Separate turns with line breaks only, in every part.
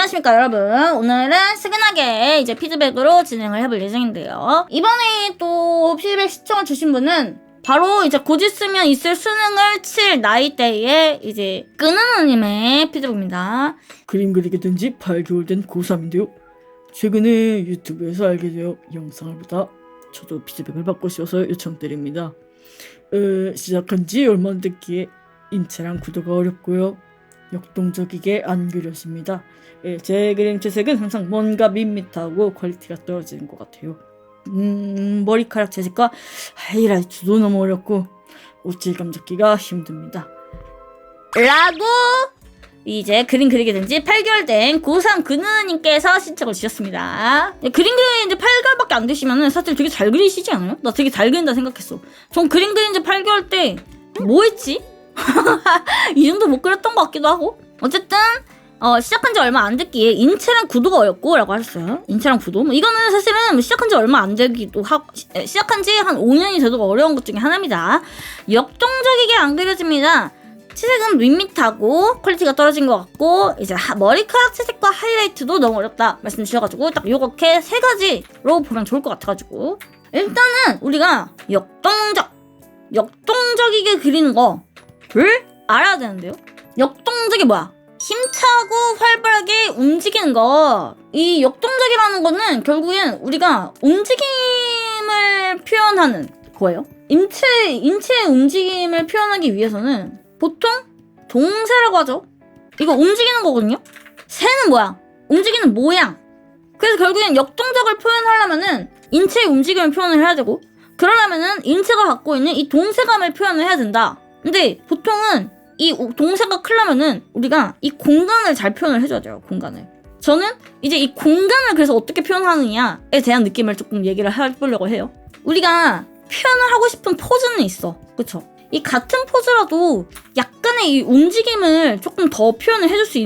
안녕하십니까 여러분. 오늘은 스근하게 이제 피드백으로 진행을 해볼 예정인데요. 이번에 또 피드백 시청을 주신 분은 바로 이제 곧 있으면 있을 수능을 칠 나이대에 이제 끄느느님의 피드백입니다.
그림 그리게 된 지 8개월 된 고3인데요. 최근에 유튜브에서 알게 되어 영상을 보다 저도 피드백을 받고 싶어서 요청드립니다. 시작한 지 얼마 안 됐기에 인체랑 구도가 어렵고요. 역동적이게 안 그려집니다. 제 그림 채색은 항상 뭔가 밋밋하고 퀄리티가 떨어지는 것 같아요. 머리카락 채색과 하이라이트도 너무 어렵고 옷질감 잡기가 힘듭니다.
라고 이제 그림 그리게 된 지 8개월 된 고3 근우님께서 신청을 주셨습니다. 그림 그리는 지 8개월밖에 안 되시면은 사실 되게 잘 그리시지 않아요? 나 되게 잘 그린다 생각했어. 전 그림 그린 지 8개월 때 뭐 했지? 이 정도 못 그렸던 것 같기도 하고. 어쨌든 시작한 지 얼마 안 됐기에 인체랑 구도가 어렵고 라고 하셨어요. 인체랑 구도 이거는 사실은 시작한 지 얼마 안 되기도 하고 시작한 지 한 5년이 돼도 어려운 것 중에 하나입니다. 역동적이게 안 그려집니다. 채색은 밋밋하고 퀄리티가 떨어진 것 같고 이제 머리카락 채색과 하이라이트도 너무 어렵다 말씀 주셔가지고 딱 요렇게 세 가지로 보면 좋을 것 같아가지고 일단은 우리가 역동적이게 그리는 거를 알아야 되는데요. 역동적이 뭐야? 힘차고 활발하게 움직이는 거. 이 역동적이라는 거는 결국엔 우리가 움직임을 표현하는 거예요. 인체의 움직임을 표현하기 위해서는 보통 동세라고 하죠. 이거 움직이는 거거든요. 세는 뭐야? 움직이는 모양. 그래서 결국엔 역동적을 표현하려면은 인체의 움직임을 표현을 해야 되고 그러려면은 인체가 갖고 있는 이 동세감을 표현을 해야 된다. 근데 보통은 이 동세가 크려면은 우리가 이 공간을 잘 표현을 해줘야 돼요. 공간을. 저는 이제 이 공간을 그래서 어떻게 표현하느냐에 대한 느낌을 조금 얘기를 해보려고 해요. 우리가 표현을 하고 싶은 포즈는 있어. 그쵸? 이 같은 포즈라도 약간의 이 움직임을 조금 더 표현을 해줄 수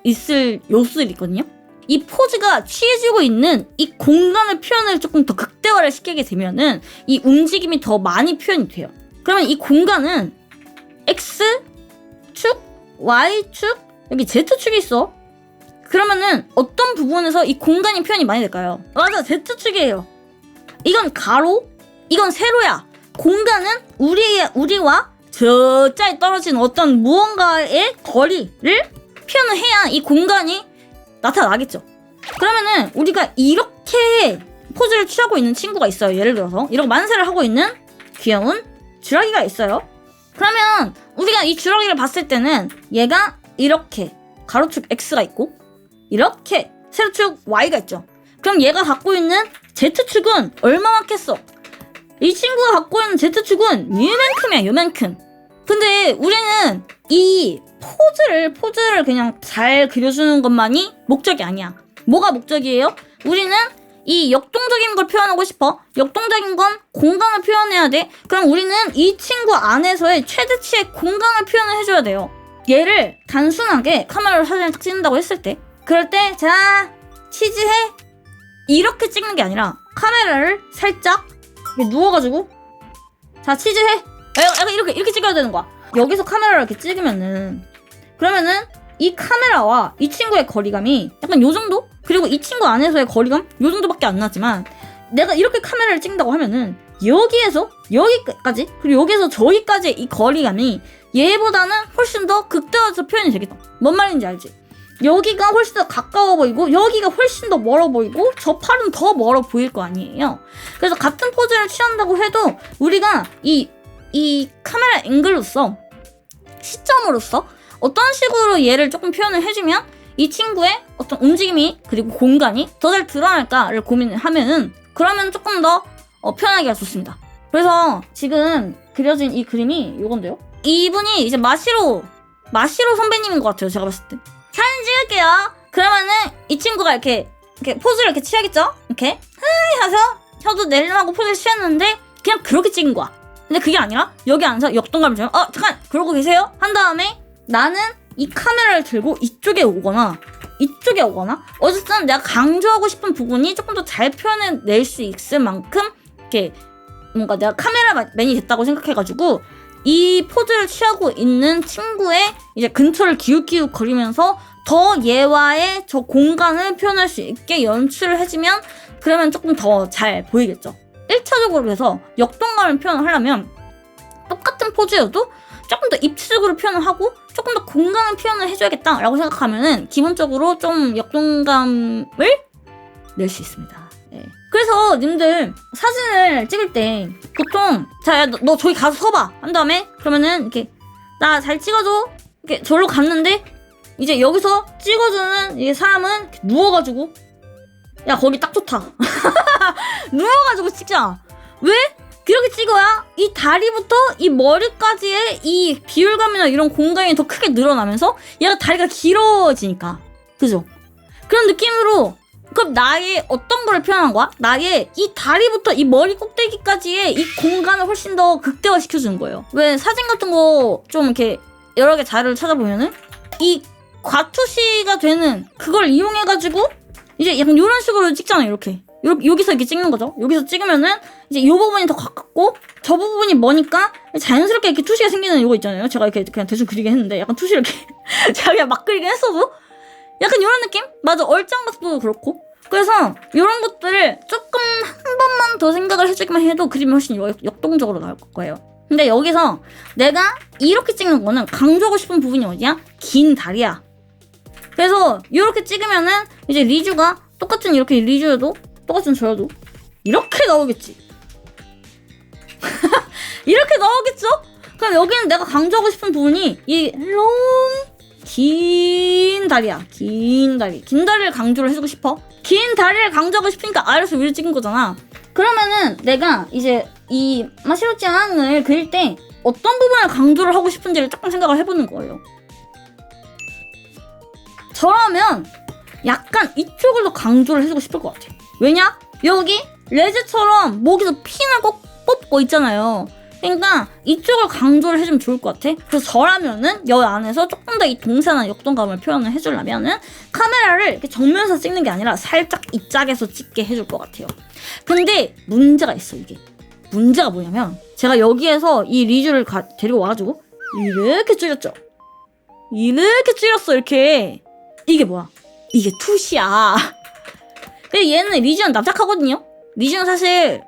있을 요소들이 있거든요. 이 포즈가 취해지고 있는 이 공간을 표현을 조금 더 극대화를 시키게 되면은 이 움직임이 더 많이 표현이 돼요. 그러면 이 공간은 X축, Y축, 여기 Z축이 있어. 그러면은 어떤 부분에서 이 공간이 표현이 많이 될까요? 맞아, Z축이에요. 이건 가로, 이건 세로야. 공간은 우리와 저자에 떨어진 어떤 무언가의 거리를 표현을 해야 이 공간이 나타나겠죠. 그러면은 우리가 이렇게 포즈를 취하고 있는 친구가 있어요. 예를 들어서 이렇게 만세를 하고 있는 귀여운 주라기가 있어요. 그러면 우리가 이 주라기를 봤을 때는 얘가 이렇게 가로축 X가 있고 이렇게 세로축 Y가 있죠. 그럼 얘가 갖고 있는 Z축은 얼마만큼? 이 친구가 갖고 있는 Z축은 요만큼이야, 요만큼. 근데 우리는 이 포즈를 그냥 잘 그려주는 것만이 목적이 아니야. 뭐가 목적이에요? 우리는 이 역동적인 걸 표현하고 싶어. 역동적인 건 공간을 표현해야 돼. 그럼 우리는 이 친구 안에서의 최대치의 공간을 표현을 해줘야 돼요. 얘를 단순하게 카메라로 사진을 딱 찍는다고 했을 때 그럴 때 자, 치즈해 이렇게 찍는 게 아니라 카메라를 살짝 이렇게 누워가지고 자, 치즈해 약간 이렇게 찍어야 되는 거야. 여기서 카메라를 이렇게 찍으면은 그러면은 이 카메라와 이 친구의 거리감이 약간 요 정도? 그리고 이 친구 안에서의 거리감 요 정도밖에 안 나지만 내가 이렇게 카메라를 찍는다고 하면은 여기에서 여기까지 그리고 여기에서 저기까지의 이 거리감이 얘보다는 훨씬 더 극대화해서 표현이 되겠다. 뭔 말인지 알지? 여기가 훨씬 더 가까워 보이고 여기가 훨씬 더 멀어 보이고 저 팔은 더 멀어 보일 거 아니에요. 그래서 같은 포즈를 취한다고 해도 우리가 이 카메라 앵글로서 시점으로서 어떤 식으로 얘를 조금 표현을 해주면 이 친구의 어떤 움직임이 그리고 공간이 더 잘 드러날까를 고민을 하면은 그러면 조금 더 표현하기가 좋습니다. 그래서 지금 그려진 이 그림이 요건데요. 이분이 이제 마시로 선배님인 것 같아요. 제가 봤을 때. 사진 찍을게요. 그러면은 이 친구가 이렇게 포즈를 이렇게 취하겠죠? 이렇게 하이 하서 혀도 내리라고 포즈를 취했는데 그냥 그렇게 찍은 거야. 근데 그게 아니라 여기 앉아서 역동감을 주면 잠깐 그러고 계세요? 한 다음에 나는 이 카메라를 들고 이쪽에 오거나 어쨌든 내가 강조하고 싶은 부분이 조금 더 잘 표현해낼 수 있을 만큼 이렇게 뭔가 내가 카메라맨이 됐다고 생각해가지고 이 포즈를 취하고 있는 친구의 이제 근처를 기웃기웃 거리면서 더 얘와의 저 공간을 표현할 수 있게 연출을 해주면 그러면 조금 더 잘 보이겠죠. 1차적으로 해서 역동감을 표현을 하려면 똑같은 포즈여도 조금 더 입체적으로 표현을 하고 조금 더 공간을 표현을 해줘야겠다라고 생각하면은 기본적으로 좀 역동감을 낼 수 있습니다. 네. 그래서 님들 사진을 찍을 때 보통 자, 너 저기 가서 서봐 한 다음에 그러면은 이렇게 나 잘 찍어줘 이렇게 저기로 갔는데 이제 여기서 찍어주는 이 사람은 이렇게 누워가지고 야 거기 딱 좋다 누워가지고 찍자. 왜? 그렇게 찍어야 이 다리부터 이 머리까지의 이 비율감이나 이런 공간이 더 크게 늘어나면서 얘가 다리가 길어지니까 그죠? 그런 느낌으로 그럼 나의 어떤 거를 표현한 거야? 나의 이 다리부터 이 머리 꼭대기까지의 이 공간을 훨씬 더 극대화시켜주는 거예요. 왜 사진 같은 거 좀 이렇게 여러 개 자료를 찾아보면은 이 과투시가 되는 그걸 이용해가지고 이제 약간 이런 식으로 찍잖아요. 이렇게 여기서 이렇게 찍는 거죠. 여기서 찍으면은 이제 이 부분이 더 가깝고 저 부분이 머니까 자연스럽게 이렇게 투시가 생기는 이거 있잖아요. 제가 이렇게 그냥 대충 그리게 했는데 약간 투시를 이렇게 제가 그냥 막 그리긴 했어도 약간 이런 느낌? 맞아. 얼짱각도 그렇고. 그래서 이런 것들을 조금 한 번만 더 생각을 해주기만 해도 그림이 훨씬 역동적으로 나올 거예요. 근데 여기서 내가 이렇게 찍는 거는 강조하고 싶은 부분이 어디야? 긴 다리야. 그래서 이렇게 찍으면은 이제 리주가 똑같은 이렇게 리주여도 똑같은 저여도 이렇게 나오겠지. 이렇게 나오겠죠? 그럼 여기는 내가 강조하고 싶은 부분이 이 긴 다리야. 긴 다리. 긴 다리를 강조를 해주고 싶어. 긴 다리를 강조하고 싶으니까 아래에서 위로 찍은 거잖아. 그러면은 내가 이제 이 마시로짱을 그릴 때 어떤 부분을 강조를 하고 싶은지를 조금 생각을 해보는 거예요. 저라면 약간 이쪽을 더 강조를 해주고 싶을 것 같아. 왜냐? 여기 레즈처럼 목에서 핀을 꼭 뽑고 있잖아요. 그러니까 이쪽을 강조를 해주면 좋을 것 같아. 그래서 저라면은 여기 안에서 조금 더 이 동사나 역동감을 표현을 해주려면은 카메라를 이렇게 정면에서 찍는 게 아니라 살짝 이짝에서 찍게 해줄 것 같아요. 근데 문제가 있어. 이게 문제가 뭐냐면 제가 여기에서 이 리주를 데리고 와가지고 이렇게 줄였죠. 이렇게 줄였어. 이렇게. 이게 뭐야? 이게 투시야. 근데 얘는 리주는 납작하거든요. 리주는 사실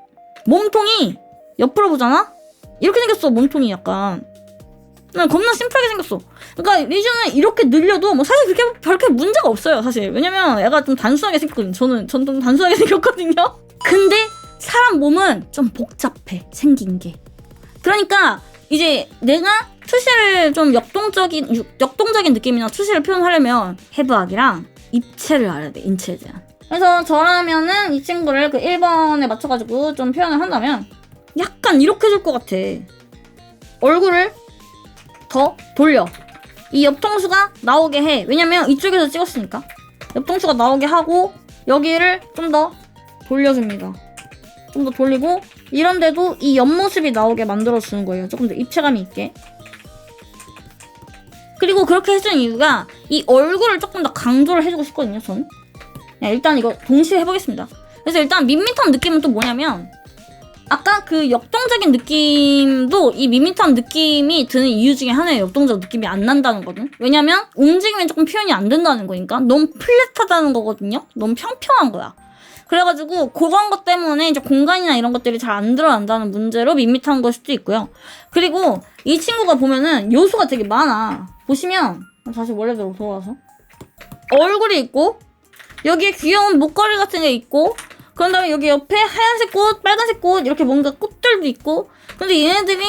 몸통이 옆으로 보잖아? 이렇게 생겼어. 몸통이 약간 겁나 심플하게 생겼어. 그러니까 리주는 이렇게 늘려도 뭐 사실 그렇게 문제가 없어요. 사실 왜냐면 얘가 좀 단순하게 생겼거든요. 저는 좀 단순하게 생겼거든요. 근데 사람 몸은 좀 복잡해. 생긴 게. 그러니까 이제 내가 투시를 좀 역동적인 느낌이나 투시를 표현하려면 해부학이랑 입체를 알아야 돼. 인체에 대한. 그래서 저라면은 이 친구를 그 1번에 맞춰가지고 좀 표현을 한다면 약간 이렇게 해줄 것 같아. 얼굴을 더 돌려. 이 옆통수가 나오게 해. 왜냐면 이쪽에서 찍었으니까. 옆통수가 나오게 하고 여기를 좀 더 돌려줍니다. 좀 더 돌리고 이런데도 이 옆모습이 나오게 만들어주는 거예요. 조금 더 입체감이 있게. 그리고 그렇게 해주는 이유가 이 얼굴을 조금 더 강조를 해주고 싶거든요. 저는. 일단 이거 동시에 해보겠습니다. 그래서 일단 밋밋한 느낌은 또 뭐냐면 아까 그 역동적인 느낌도 이 밋밋한 느낌이 드는 이유 중에 하나예요. 역동적 느낌이 안 난다는 거는. 왜냐면 움직이면 조금 표현이 안 된다는 거니까. 너무 플랫하다는 거거든요. 너무 평평한 거야. 그래가지고 그런 것 때문에 이제 공간이나 이런 것들이 잘 안 들어간다는 문제로 밋밋한 걸 수도 있고요. 그리고 이 친구가 보면은 요소가 되게 많아. 보시면 다시 원래대로 돌아와서 얼굴이 있고 여기에 귀여운 목걸이 같은 게 있고 그런 다음에 여기 옆에 하얀색 꽃, 빨간색 꽃 이렇게 뭔가 꽃들도 있고 근데 얘네들이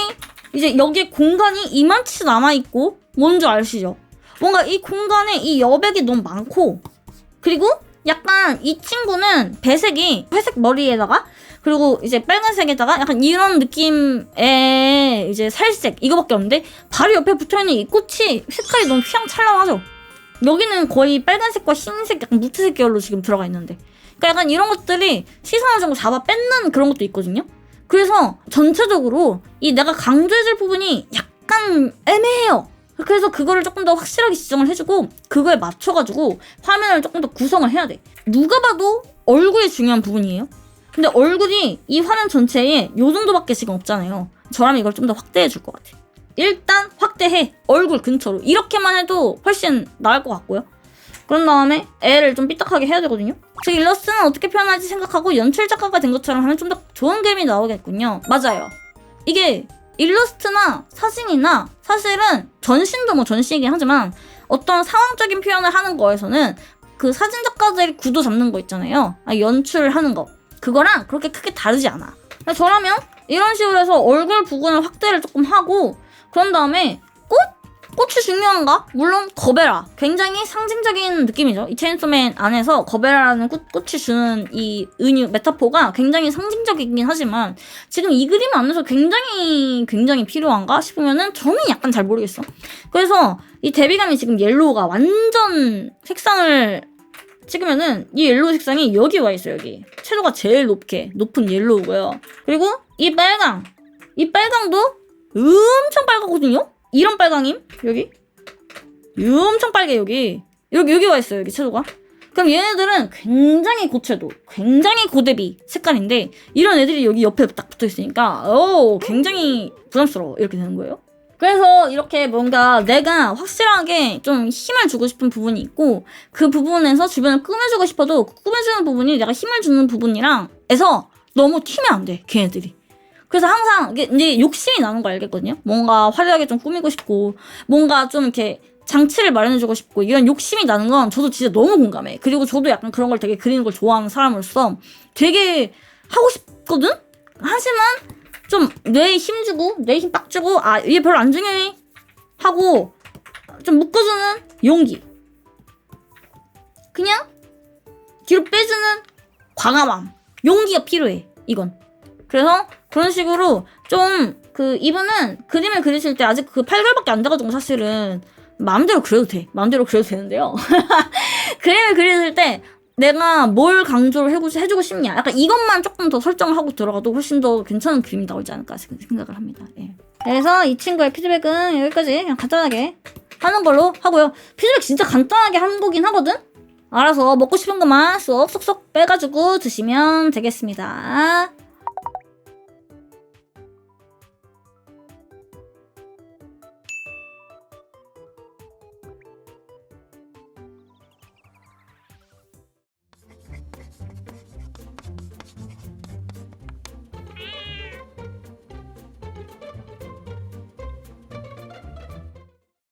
이제 여기에 공간이 이만치 남아있고 뭔지 아시죠? 뭔가 이 공간에 이 여백이 너무 많고 그리고 약간 이 친구는 배색이 회색 머리에다가 그리고 이제 빨간색에다가 약간 이런 느낌의 이제 살색 이거밖에 없는데 바로 옆에 붙어있는 이 꽃이 색깔이 너무 휘황찬란하죠? 여기는 거의 빨간색과 흰색 약간 무트색 계열로 지금 들어가 있는데 그러니까 약간 이런 것들이 시선을 좀 잡아 뺏는 그런 것도 있거든요. 그래서 전체적으로 이 내가 강조해줄 부분이 약간 애매해요. 그래서 그거를 조금 더 확실하게 지정을 해주고 그거에 맞춰가지고 화면을 조금 더 구성을 해야 돼. 누가 봐도 얼굴이 중요한 부분이에요. 근데 얼굴이 이 화면 전체에 요 정도밖에 지금 없잖아요. 저라면 이걸 좀 더 확대해줄 것 같아. 일단 확대해. 얼굴 근처로. 이렇게만 해도 훨씬 나을 것 같고요. 그런 다음에 애를 좀 삐딱하게 해야 되거든요. 즉 일러스트는 어떻게 표현할지 생각하고 연출 작가가 된 것처럼 하면 좀 더 좋은 그림이 나오겠군요. 맞아요. 이게 일러스트나 사진이나 사실은 전신도 뭐 전신이긴 하지만 어떤 상황적인 표현을 하는 거에서는 그 사진 작가들이 구도 잡는 거 있잖아요. 연출하는 거. 그거랑 그렇게 크게 다르지 않아. 저라면 이런 식으로 해서 얼굴 부분을 확대를 조금 하고 그런 다음에 꽃이 중요한가? 물론 거베라. 굉장히 상징적인 느낌이죠. 이 체인소맨 안에서 거베라라는 꽃이 주는 이 은유, 메타포가 굉장히 상징적이긴 하지만 지금 이 그림 안에서 굉장히 필요한가 싶으면은 저는 약간 잘 모르겠어. 그래서 이 대비감이 지금 옐로우가 완전 색상을 찍으면은 이 옐로우 색상이 여기 와 있어요. 여기. 채도가 제일 높은 옐로우고요. 그리고 이 빨강도 엄청 빨갛거든요? 이런 빨강임? 여기? 엄청 빨개, 여기 와 있어요, 여기 채도가. 그럼 얘네들은 굉장히 고채도, 굉장히 고대비 색깔인데, 이런 애들이 여기 옆에 딱 붙어 있으니까, 굉장히 부담스러워. 이렇게 되는 거예요. 그래서 이렇게 뭔가 내가 확실하게 좀 힘을 주고 싶은 부분이 있고, 그 부분에서 주변을 꾸며주고 싶어도, 그 꾸며주는 부분이 내가 힘을 주는 부분이랑, 해서 너무 튀면 안 돼, 걔네들이. 그래서 항상 이제 욕심이 나는 거 알겠거든요. 뭔가 화려하게 좀 꾸미고 싶고 뭔가 좀 이렇게 장치를 마련해주고 싶고 이런 욕심이 나는 건 저도 진짜 너무 공감해. 그리고 저도 약간 그런 걸 되게 그리는 걸 좋아하는 사람으로서 되게 하고 싶거든? 하지만 좀 뇌에 힘 주고 뇌에 힘 빡 주고 얘 별로 안 중요해 하고 좀 묶어주는 용기, 그냥 뒤로 빼주는 과감함, 용기가 필요해 이건. 그래서 그런 식으로 좀 이분은 그림을 그리실 때 아직 8개월밖에 안 돼가지고 사실은 마음대로 그려도 되는데요. 그림을 그리실 때 내가 뭘 강조를 해주고 싶냐, 약간 이것만 조금 더 설정을 하고 들어가도 훨씬 더 괜찮은 그림이 나오지 않을까 생각을 합니다. 예. 그래서 이 친구의 피드백은 여기까지 그냥 간단하게 하는 걸로 하고요. 피드백 진짜 간단하게 한 거긴 하거든? 알아서 먹고 싶은 것만 쏙쏙쏙 빼가지고 드시면 되겠습니다.